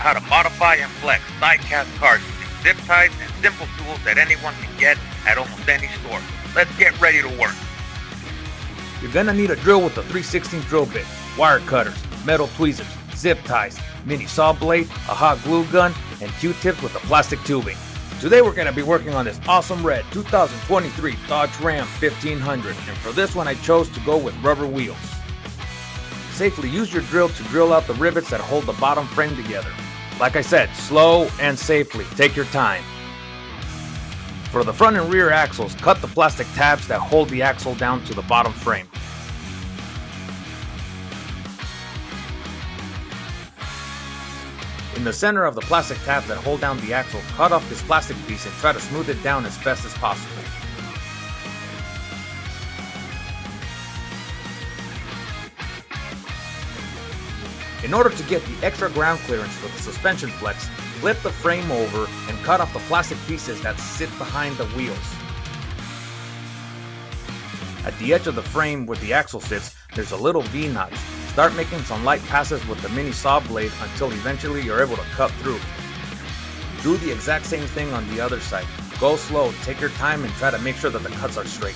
how to modify and flex die-cast cars using zip ties and simple tools that anyone can get at almost any store. Let's get ready to work. You're gonna need a drill with a 3/16 drill bit, wire cutters, metal tweezers, zip ties, mini saw blade, a hot glue gun, and Q-tips with a plastic tubing. Today we're gonna be working on this awesome red 2023 Dodge Ram 1500, and for this one I chose to go with rubber wheels. Safely use your drill to drill out the rivets that hold the bottom frame together. Like I said, slow and safely, take your time. For the front and rear axles, cut the plastic tabs that hold the axle down to the bottom frame. In the center of the plastic tabs that hold down the axle, cut off this plastic piece and try to smooth it down as best as possible. In order to get the extra ground clearance for the suspension flex, flip the frame over and cut off the plastic pieces that sit behind the wheels. At the edge of the frame where the axle sits, there's a little V-notch. Start making some light passes with the mini saw blade until eventually you're able to cut through. Do the exact same thing on the other side. Go slow, take your time, and try to make sure that the cuts are straight.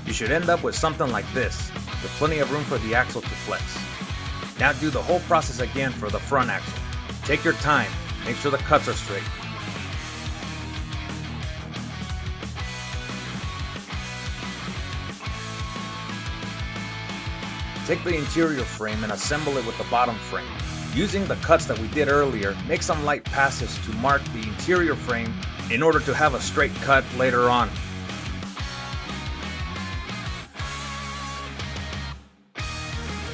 You should end up with something like this, with plenty of room for the axle to flex. Now do the whole process again for the front axle. Take your time, make sure the cuts are straight. Take the interior frame and assemble it with the bottom frame. Using the cuts that we did earlier, make some light passes to mark the interior frame in order to have a straight cut later on.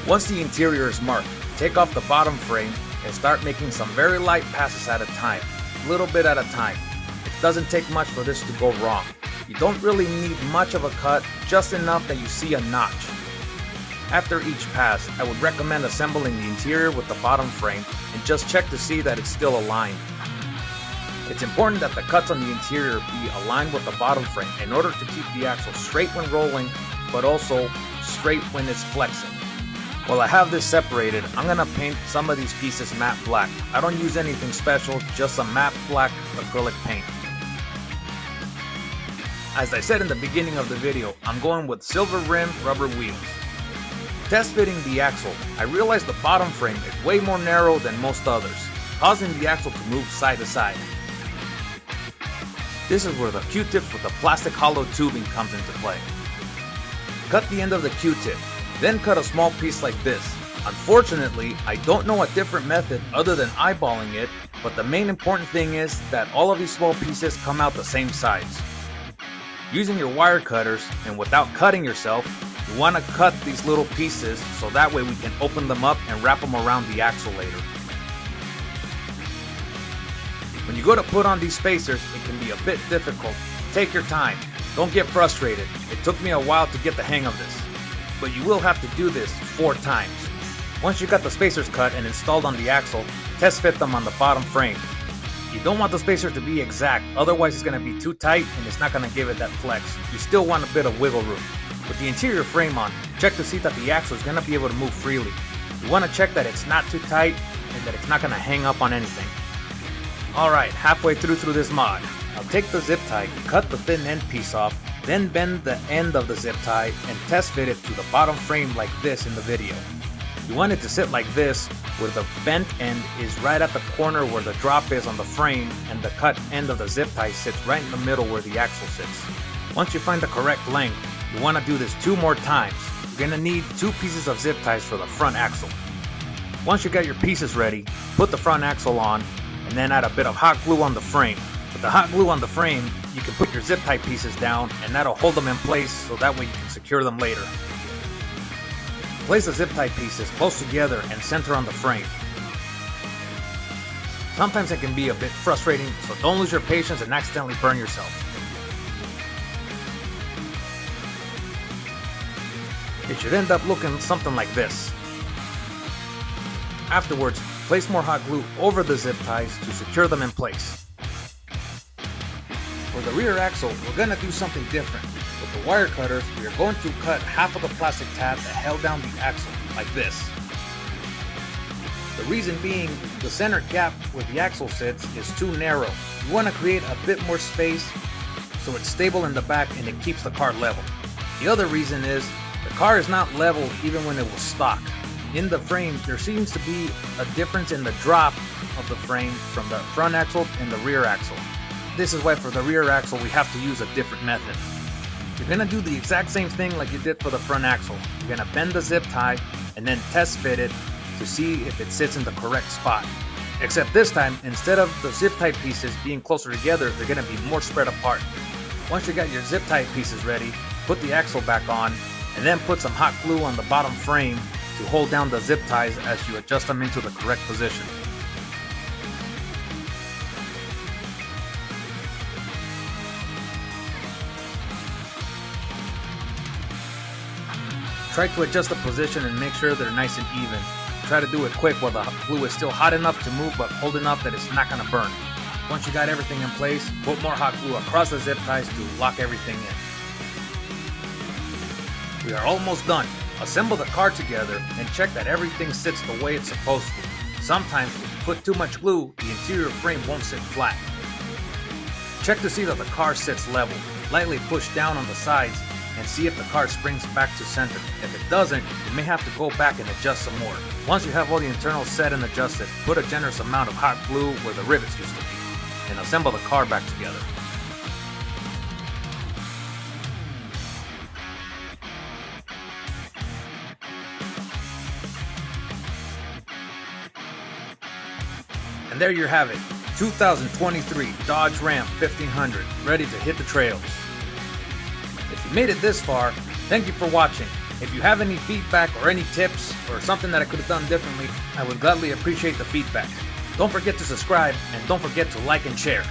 Once the interior is marked, take off the bottom frame and start making some very light passes at a time, little bit at a time. It doesn't take much for this to go wrong. You don't really need much of a cut, just enough that you see a notch. After each pass, I would recommend assembling the interior with the bottom frame and just check to see that it's still aligned. It's important that the cuts on the interior be aligned with the bottom frame in order to keep the axle straight when rolling, but also straight when it's flexing. While I have this separated, I'm going to paint some of these pieces matte black. I don't use anything special, just some matte black acrylic paint. As I said in the beginning of the video, I'm going with silver rim rubber wheels. Test fitting the axle, I realized the bottom frame is way more narrow than most others, causing the axle to move side to side. This is where the Q-tip with the plastic hollow tubing comes into play. Cut the end of the Q-tip, then cut a small piece like this. Unfortunately, I don't know a different method other than eyeballing it, but the main important thing is that all of these small pieces come out the same size. Using your wire cutters, and without cutting yourself, you want to cut these little pieces so that way we can open them up and wrap them around the axle later. When you go to put on these spacers, it can be a bit difficult. Take your time. Don't get frustrated. It took me a while to get the hang of this. But you will have to do this 4 times. Once you got the spacers cut and installed on the axle, test fit them on the bottom frame. You don't want the spacers to be exact, otherwise it's going to be too tight and it's not going to give it that flex. You still want a bit of wiggle room. With the interior frame on, check to see that the axle is going to be able to move freely. You want to check that it's not too tight and that it's not going to hang up on anything. Alright, halfway through this mod. I'll take the zip tie, cut the thin end piece off, then bend the end of the zip tie and test fit it to the bottom frame like this in the video. You want it to sit like this, where the bent end is right at the corner where the drop is on the frame and the cut end of the zip tie sits right in the middle where the axle sits. Once you find the correct length, you want to do this 2 more times. You're going to need 2 pieces of zip ties for the front axle. Once you got your pieces ready, put the front axle on and then add a bit of hot glue on the frame. With the hot glue on the frame, you can put your zip tie pieces down and that'll hold them in place so that way you can secure them later. Place the zip tie pieces close together and center on the frame. Sometimes it can be a bit frustrating, so don't lose your patience and accidentally burn yourself. It should end up looking something like this. Afterwards, place more hot glue over the zip ties to secure them in place. For the rear axle, we're going to do something different. With the wire cutters, we are going to cut half of the plastic tab that held down the axle, like this. The The reason being, the center gap where the axle sits is too narrow. You want to create a bit more space so it's stable in the back and it keeps the car level. The other reason is the car is not level even when it was stock. In the frame, there seems to be a difference in the drop of the frame from the front axle and the rear axle. This is why for the rear axle we have to use a different method. You're going to do the exact same thing like you did for the front axle. You're going to bend the zip tie and then test fit it to see if it sits in the correct spot. Except this time, instead of the zip tie pieces being closer together, they're going to be more spread apart. Once you got your zip tie pieces ready, put the axle back on and then put some hot glue on the bottom frame to hold down the zip ties as you adjust them into the correct position. Try to adjust the position and make sure they're nice and even. Try to do it quick while the glue is still hot enough to move but cold enough that it's not going to burn. Once you got everything in place, put more hot glue across the zip ties to lock everything in. We are almost done. Assemble the car together and check that everything sits the way it's supposed to. Sometimes if you put too much glue, the interior frame won't sit flat. Check to see that the car sits level. Lightly push down on the sides and see if the car springs back to center. If it doesn't, you may have to go back and adjust some more. Once you have all the internals set and adjusted, put a generous amount of hot glue where the rivets used to be and assemble the car back together. And there you have it, 2023 Dodge Ram 1500, ready to hit the trails. If you made it this far, thank you for watching. If you have any feedback or any tips or something that I could have done differently, I would gladly appreciate the feedback. Don't forget to subscribe and don't forget to like and share.